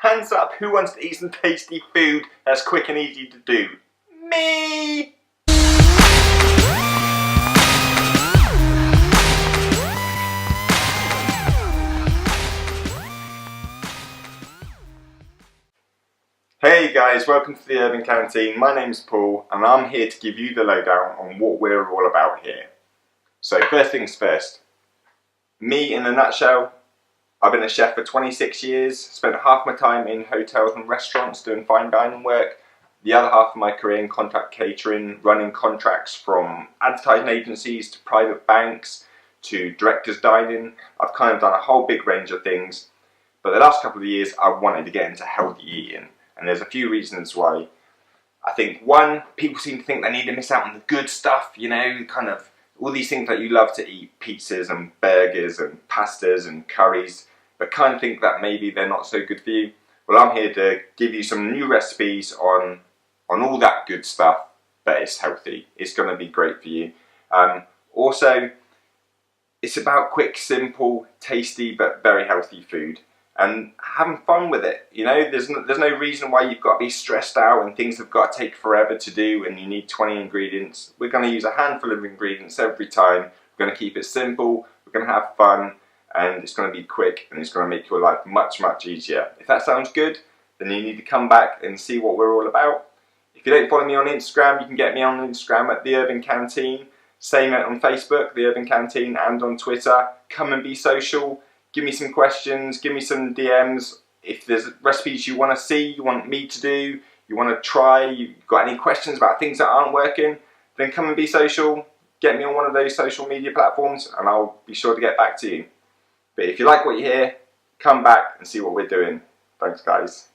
Hands up, who wants to eat some tasty food that's quick and easy to do? Me! Hey guys, welcome to the Urban Canteen. My name's Paul and I'm here to give you the lowdown on what we're all about here. So first things first, me in a nutshell, I've been a chef for 26 years, spent half my time in hotels and restaurants doing fine dining work, the other half of my career in contract catering, running contracts from advertising agencies to private banks to directors dining. I've kind of done a whole big range of things, but the last couple of years I wanted to get into healthy eating. And there's a few reasons why. I think one, people seem to think they need to miss out on the good stuff, you know, kind of all these things that you love to eat, pizzas and burgers and pastas and curries, but kind of think that maybe they're not so good for you. Well, I'm here to give you some new recipes on all that good stuff, but it's healthy. It's going to be great for you. Also, it's about quick, simple, tasty, but very healthy food. And having fun with it, you know, there's no reason why you've got to be stressed out and things have got to take forever to do and you need 20 ingredients. We're going to use a handful of ingredients every time. We're going to keep it simple, we're going to have fun, and it's going to be quick and it's going to make your life much, much easier. If that sounds good, then you need to come back and see what we're all about. If you don't follow me on Instagram, you can get me on Instagram at the Urban Canteen. Same on Facebook, the Urban Canteen, and on Twitter. Come and be social. Give me some questions, give me some DMs. If there's recipes you want to see, you want me to do, you want to try, you've got any questions about things that aren't working, then come and be social. Get me on one of those social media platforms and I'll be sure to get back to you. But if you like what you hear, come back and see what we're doing. Thanks guys.